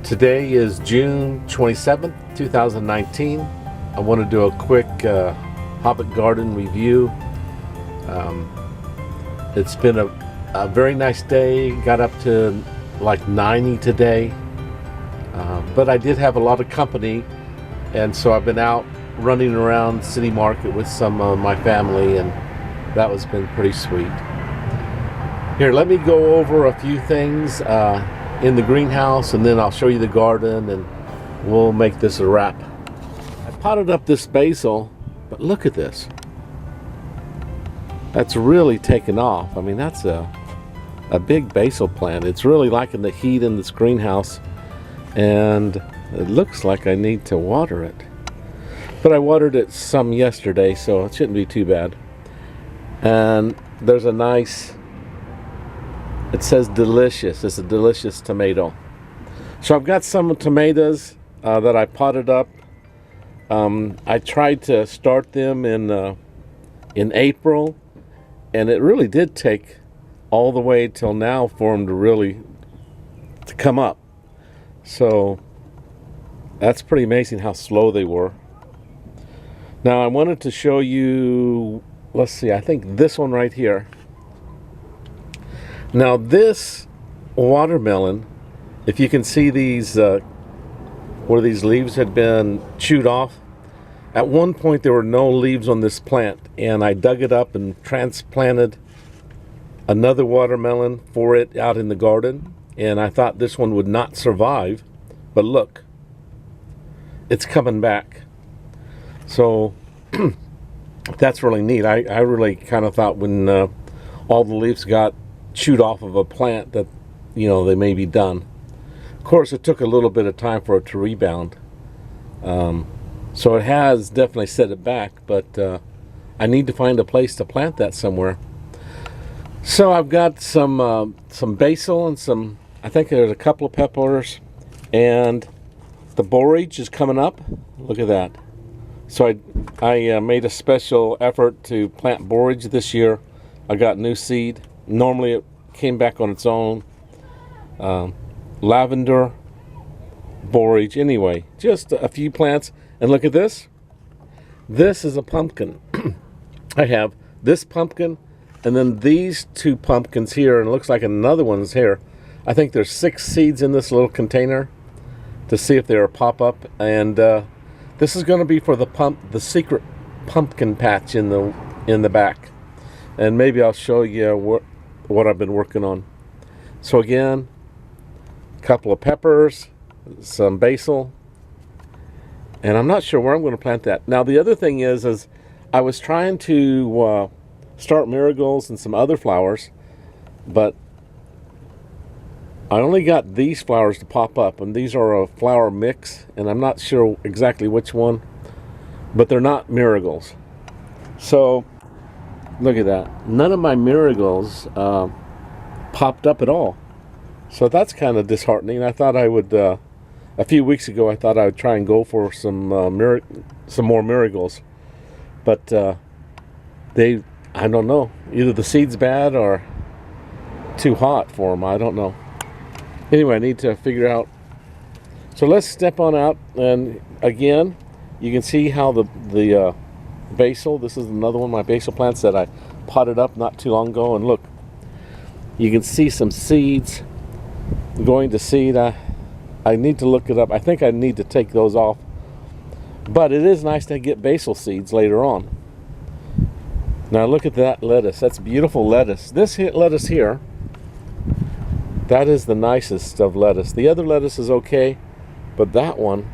Today is June 27th, 2019. I want to do a quick Hobbit Garden review. It's been a very nice day. Got up to like 90 today. But I did have a lot of company, and so I've been out running around City Market with some of my family, and that was been pretty sweet. Here, let me go over a few things in the greenhouse, and then I'll show you the garden, and we'll make this a wrap. I potted up this basil, but look at this. That's really taken off. I mean, that's a big basil plant. It's really liking the heat in this greenhouse, and it looks like I need to water it. But I watered it some yesterday, so it shouldn't be too bad. And there's a nice, it says delicious. It's a delicious tomato. So I've got some tomatoes that I potted up. I tried to start them in April, and it really did take all the way till now for them to come up. So that's pretty amazing how slow they were. Now I wanted to show you, let's see, I think this one right here. Now this watermelon, if you can see these, where these leaves had been chewed off, at one point there were no leaves on this plant, and I dug it up and transplanted another watermelon for it out in the garden, and I thought this one would not survive, but look, it's coming back. So that's really neat. I really kind of thought when all the leaves got chewed off of a plant that, you know, they may be done. Of course, it took a little bit of time for it to rebound. So it has definitely set it back, but I need to find a place to plant that somewhere. So I've got some basil and some, I think there's a couple of peppers, and the borage is coming up. Look at that. So I made a special effort to plant borage this year. I got new seed. Normally it came back on its own. Lavender, borage, anyway, just a few plants. And look at this. This is a pumpkin. I have this pumpkin and then these two pumpkins here, and it looks like another one's here. I think there's 6 seeds in this little container to see if they're a pop-up. And this is going to be for the secret pumpkin patch in the back. And maybe I'll show you what I've been working on. So again, a couple of peppers, some basil, and I'm not sure where I'm going to plant that. Now the other thing is I was trying to start marigolds and some other flowers, but I only got these flowers to pop up, and these are a flower mix, and I'm not sure exactly which one, but they're not marigolds. So look at that. None of my marigolds popped up at all. So that's kind of disheartening. I thought I would, a few weeks ago, I thought I would try and go for some more marigolds. But I don't know. Either the seed's bad or too hot for them. I don't know. Anyway, I need to figure out. So let's step on out. And again, you can see how the basil, this is another one of my basil plants that I potted up not too long ago, and look, you can see some seeds going to seed. I need to look it up. I think I need to take those off, but it is nice to get basil seeds later on. Now look at that lettuce. That's beautiful lettuce. This lettuce here, that is the nicest of lettuce. The other lettuce is okay, but that one,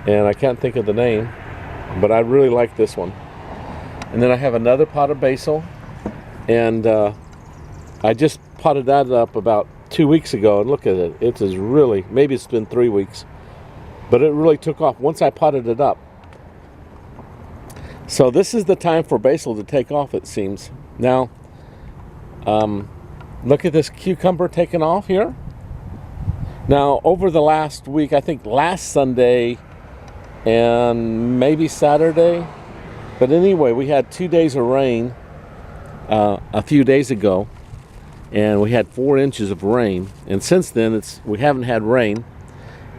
and I can't think of the name, but I really like this one. And then I have another pot of basil, and I just potted that up about 2 weeks ago, and look at it. It is really, maybe it's been 3 weeks, but it really took off once I potted it up. So this is the time for basil to take off, it seems. Now, look at this cucumber taking off here. Now, over the last week, I think last Sunday and maybe Saturday, but anyway, we had 2 days of rain a few days ago, and we had 4 inches of rain, and since then we haven't had rain,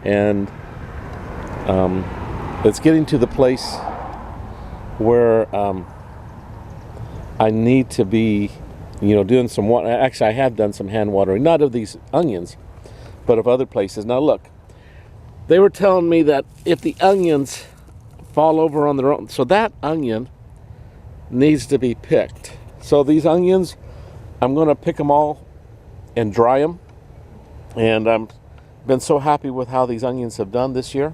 And it's getting to the place where I need to be, doing some water. Actually, I have done some hand watering, not of these onions, but of other places. Now look, they were telling me that if the onions fall over on their own, so that onion needs to be picked. So these onions, I'm going to pick them all and dry them. And I've been so happy with how these onions have done this year.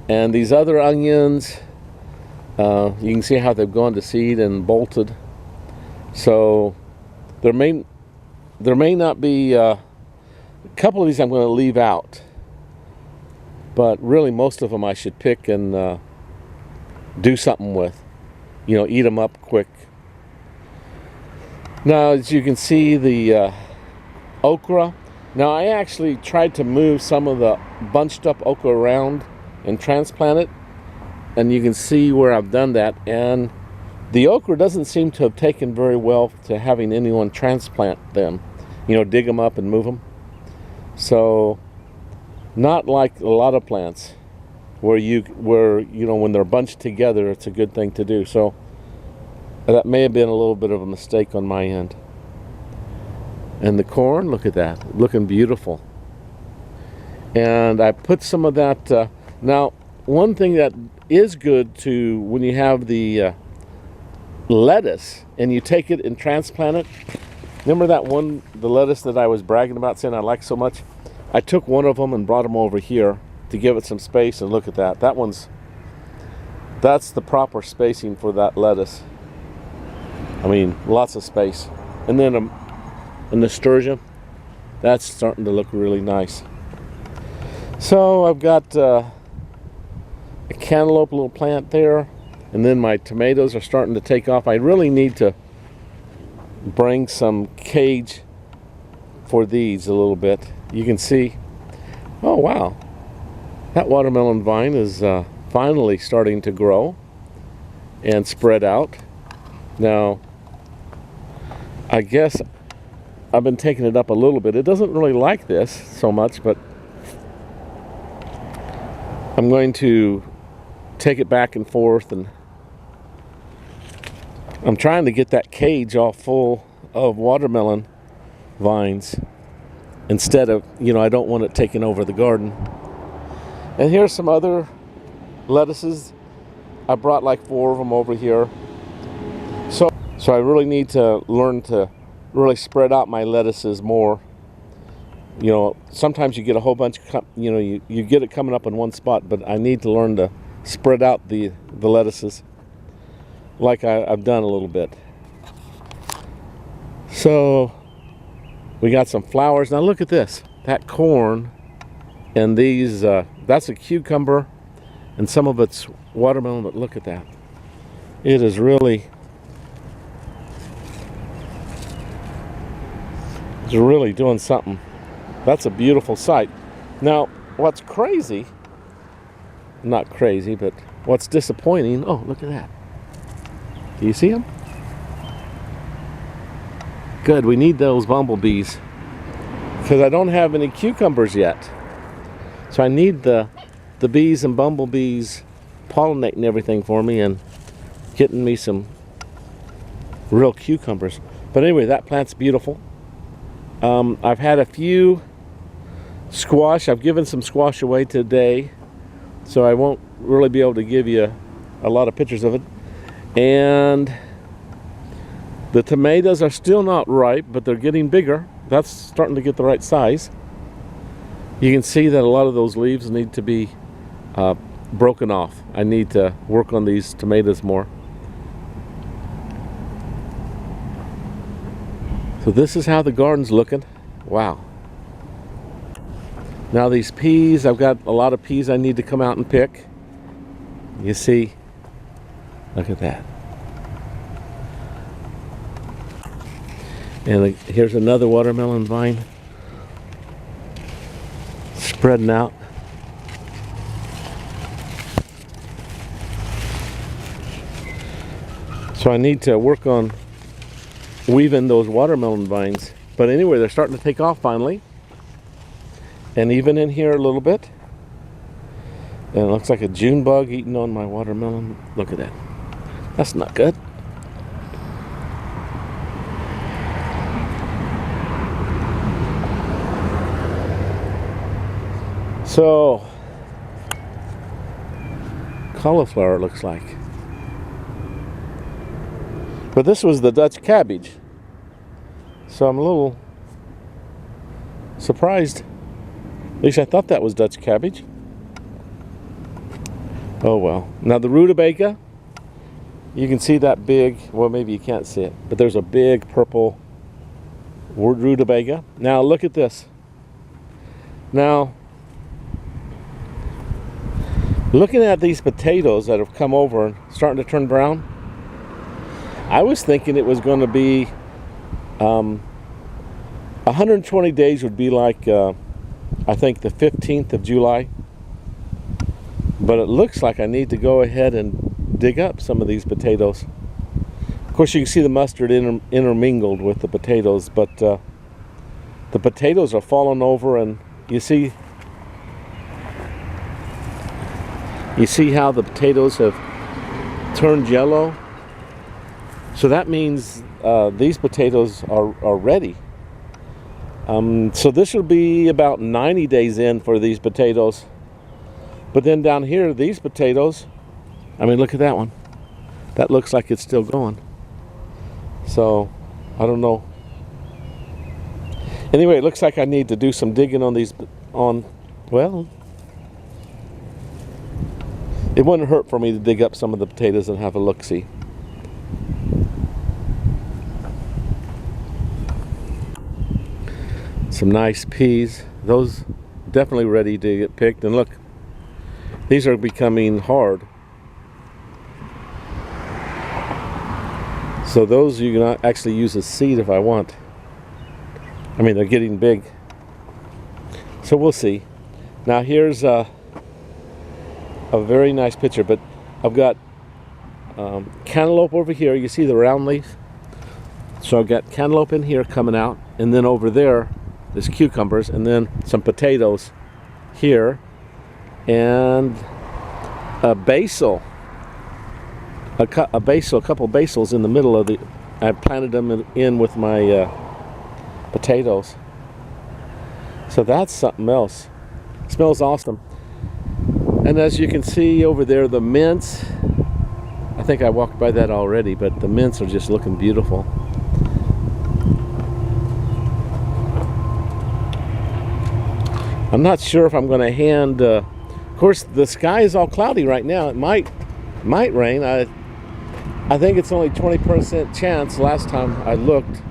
And these other onions, you can see how they've gone to seed and bolted. So there may not be a couple of these I'm going to leave out, but really most of them I should pick and do something with. Eat them up quick. Now, as you can see, the okra. Now, I actually tried to move some of the bunched up okra around and transplant it, and you can see where I've done that. And the okra doesn't seem to have taken very well to having anyone transplant them, dig them up and move them. So, not like a lot of plants where when they're bunched together, it's a good thing to do. So that may have been a little bit of a mistake on my end. And the corn, look at that, looking beautiful. And I put some of that. Now, one thing that is good to when you have the lettuce and you take it and transplant it. Remember that one, the lettuce that I was bragging about, saying I like so much? I took one of them and brought them over here to give it some space, and look at that. That's the proper spacing for that lettuce. I mean, lots of space. And then a nasturtium, that's starting to look really nice. So I've got a cantaloupe little plant there, and then my tomatoes are starting to take off. I really need to bring some cage for these a little bit. You can see, oh wow, that watermelon vine is finally starting to grow and spread out. Now, I guess I've been taking it up a little bit. It doesn't really like this so much, but I'm going to take it back and forth, and I'm trying to get that cage all full of watermelon vines instead of, I don't want it taking over the garden. And here's some other lettuces. I brought like 4 of them over here. So I really need to learn to really spread out my lettuces more. Sometimes you get a whole bunch, you get it coming up in one spot, but I need to learn to spread out the lettuces like I've done a little bit. So we got some flowers. Now look at this, that corn and these, that's a cucumber and some of it's watermelon, but look at that. It is really, it's really doing something. That's a beautiful sight. Now, what's crazy, not crazy, but what's disappointing, oh, look at that. Do you see them? Good, we need those bumblebees because I don't have any cucumbers yet. So I need the bees and bumblebees pollinating everything for me and getting me some real cucumbers. But anyway, that plant's beautiful. I've had a few squash. I've given some squash away today, so I won't really be able to give you a lot of pictures of it. And the tomatoes are still not ripe, but they're getting bigger. That's starting to get the right size. You can see that a lot of those leaves need to be broken off. I need to work on these tomatoes more. So this is how the garden's looking. Wow. Now these peas, I've got a lot of peas I need to come out and pick. You see, look at that. And here's another watermelon vine spreading out. So I need to work on weaving those watermelon vines. But anyway, they're starting to take off finally. And even in here a little bit. And it looks like a June bug eating on my watermelon. Look at that. That's not good. So, cauliflower, it looks like. But this was the Dutch cabbage. So I'm a little surprised. At least I thought that was Dutch cabbage. Oh well. Now the rutabaga, you can see that big, well maybe you can't see it, but there's a big purple rutabaga. Now look at this. Now, looking at these potatoes that have come over and starting to turn brown, I was thinking it was going to be 120 days would be like, I think the 15th of July. But it looks like I need to go ahead and dig up some of these potatoes. Of course, you can see the mustard intermingled with the potatoes, but the potatoes are falling over, and you see how the potatoes have turned yellow. So that means these potatoes are ready. So this will be about 90 days in for these potatoes. But then down here, these potatoes, I mean, look at that one. That looks like it's still going. So, I don't know. Anyway, it looks like I need to do some digging on these, well, it wouldn't hurt for me to dig up some of the potatoes and have a look-see. Some nice peas. Those definitely ready to get picked. And look, these are becoming hard. So those you can actually use as seed if I want. I mean, they're getting big. So we'll see. Now here's a very nice picture, but I've got cantaloupe over here. You see the round leaf? So I've got cantaloupe in here coming out, and then over there, there's cucumbers, and then some potatoes here, and a basil. A couple basils in the middle of the. I planted them in with my potatoes. So that's something else. It smells awesome. And as you can see over there, the mints. I think I walked by that already, but the mints are just looking beautiful. I'm not sure if I'm going to hand. Of course, the sky is all cloudy right now. It might rain. I think it's only 20% chance last time I looked,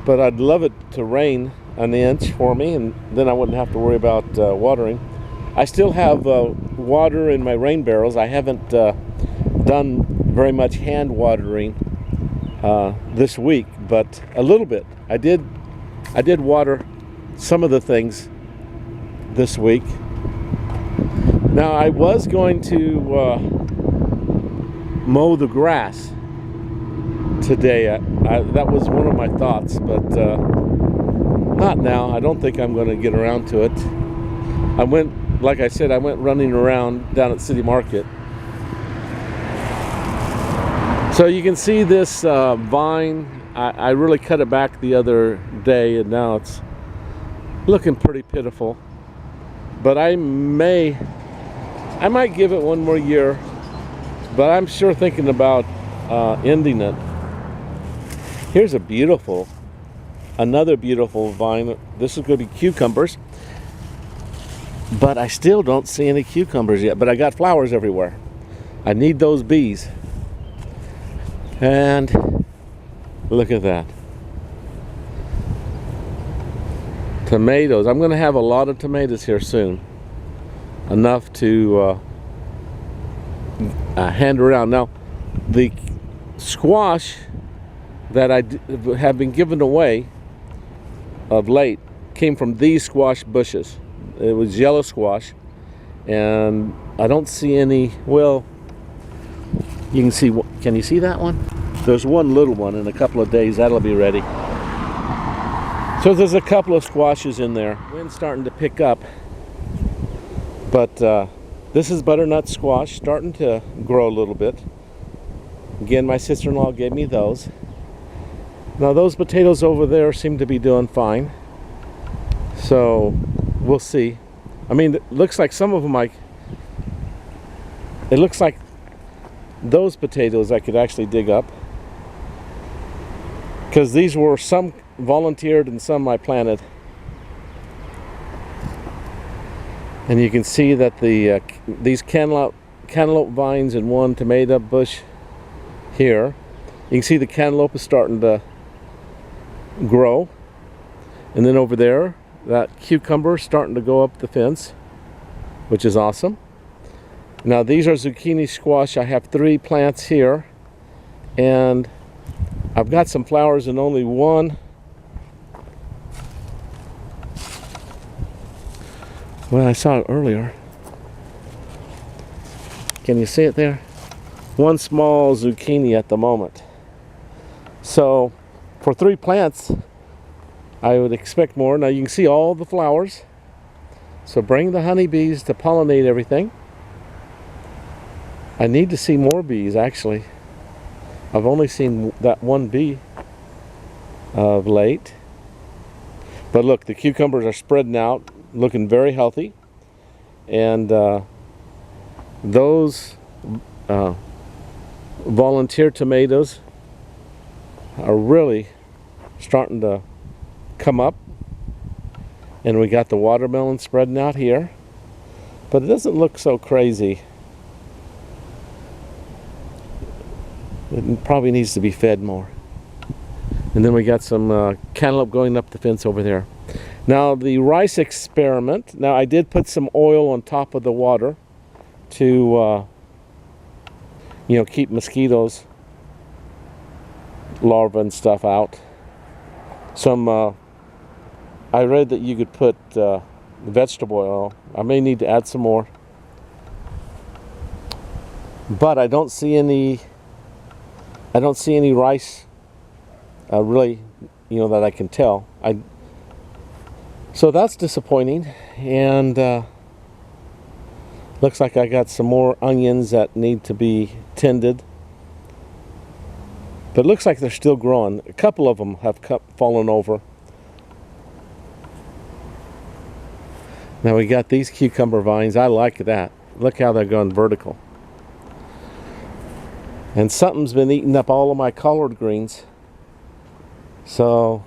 but I'd love it to rain an inch for me, and then I wouldn't have to worry about watering. I still have water in my rain barrels. I haven't done very much hand watering this week, but a little bit. I did water some of the things this week. Now I was going to mow the grass today. That was one of my thoughts, but not now. I don't think I'm going to get around to it. Like I said, I went running around down at City Market. So you can see this vine. I really cut it back the other day, and now it's looking pretty pitiful. But I might give it one more year, but I'm sure thinking about ending it. Here's another beautiful vine. This is going to be cucumbers, but I still don't see any cucumbers yet, but I got flowers everywhere. I need those bees. And look at that. Tomatoes. I'm going to have a lot of tomatoes here soon. Enough to hand around. Now, the squash that I have been given away of late came from these squash bushes. It was yellow squash, and I don't see any. Well, you can see. Can you see that one? There's one little one. In a couple of days, that'll be ready. So there's a couple of squashes in there. Wind's starting to pick up, but This is butternut squash, starting to grow a little bit. Again, my sister-in-law gave me those. Now those potatoes over there seem to be doing fine. So we'll see. I mean, it looks like some of them it looks like those potatoes I could actually dig up. Because these were some volunteered and some I planted. And you can see that these cantaloupe vines and one tomato bush here. You can see the cantaloupe is starting to grow. And then over there, that cucumber is starting to go up the fence, which is awesome. Now these are zucchini squash. I have 3 plants here. And I've got some flowers in only one. Well, I saw it earlier. Can you see it there? One small zucchini at the moment. So for 3 plants, I would expect more. Now you can see all the flowers. So bring the honeybees to pollinate everything. I need to see more bees actually. I've only seen that one bee of late. But look, the cucumbers are spreading out, looking very healthy. And those volunteer tomatoes are really starting to come up. And we got the watermelon spreading out here. But it doesn't look so crazy. It probably needs to be fed more. And then we got some cantaloupe going up the fence over there. Now the rice experiment. Now I did put some oil on top of the water to keep mosquitoes, larvae and stuff out. I read that you could put vegetable oil. I may need to add some more. But I don't see any rice really, that I can tell. So that's disappointing. And looks like I got some more onions that need to be tended. But it looks like they're still growing. A couple of them have fallen over. Now we got these cucumber vines. I like that. Look how they're going vertical. And something's been eating up all of my collard greens. So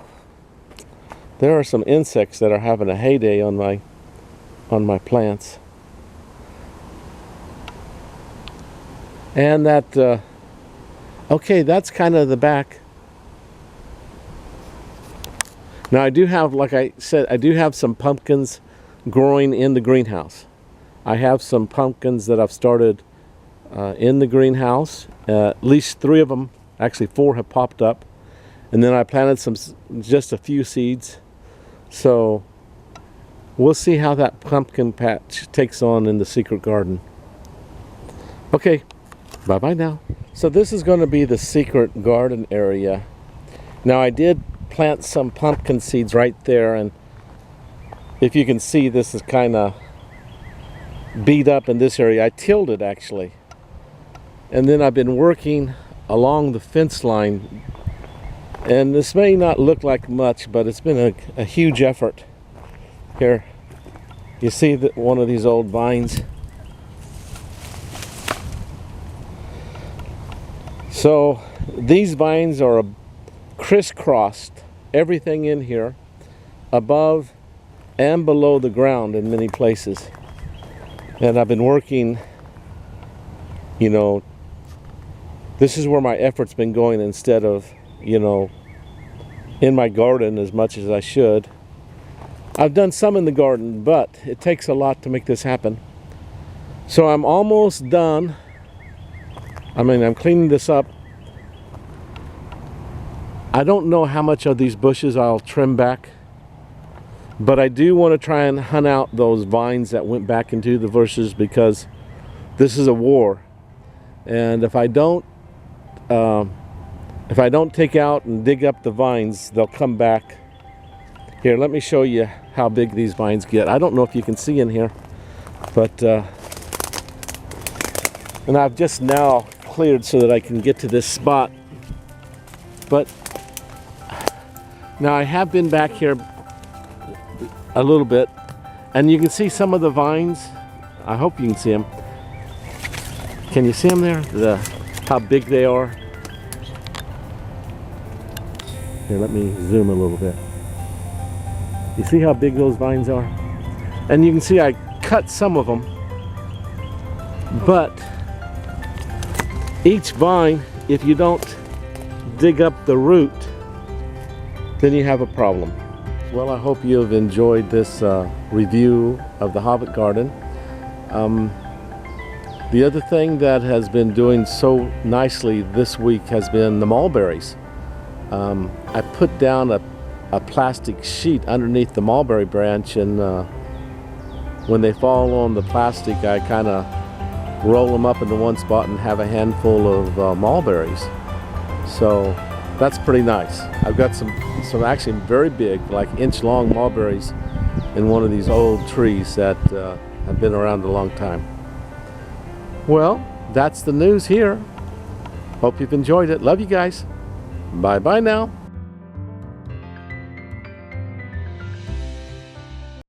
there are some insects that are having a heyday on my plants. And that okay, that's kind of the back. Now I do have, like I said, I do have some pumpkins growing in the greenhouse. I have some pumpkins that I've started in the greenhouse. At least 3 of them, actually 4 have popped up. And then I planted just a few seeds. So we'll see how that pumpkin patch takes on in the secret garden. Okay, bye-bye now. So this is going to be the secret garden area. Now I did plant some pumpkin seeds right there, and if you can see, this is kind of beat up in this area. I tilled it actually. And then I've been working along the fence line. And this may not look like much, but it's been a huge effort. Here, you see that one of these old vines. So these vines are crisscrossed everything in here, above and below the ground in many places. And I've been working, this is where my effort's been going instead of, in my garden as much as I should. I've done some in the garden, but it takes a lot to make this happen. So I'm almost done. I'm cleaning this up. I don't know how much of these bushes I'll trim back, but I do want to try and hunt out those vines that went back into the bushes, because this is a war. And if I don't take out and dig up the vines, they'll come back. Here, let me show you how big these vines get. I don't know if you can see in here, but And I've just now cleared so that I can get to this spot. But now I have been back here a little bit, and you can see some of the vines. I hope you can see them. Can you see them there? How big they are. Here, let me zoom a little bit. You see how big those vines are? And you can see I cut some of them, but each vine, if you don't dig up the root, then you have a problem. Well, I hope you have enjoyed this review of the Hobbit Garden. The other thing that has been doing so nicely this week has been the mulberries. I put down a plastic sheet underneath the mulberry branch, and when they fall on the plastic, I kind of roll them up into one spot and have a handful of mulberries. So that's pretty nice. I've got some actually very big, like inch-long mulberries in one of these old trees that have been around a long time. Well, that's the news here. Hope you've enjoyed it. Love you guys. Bye-bye now.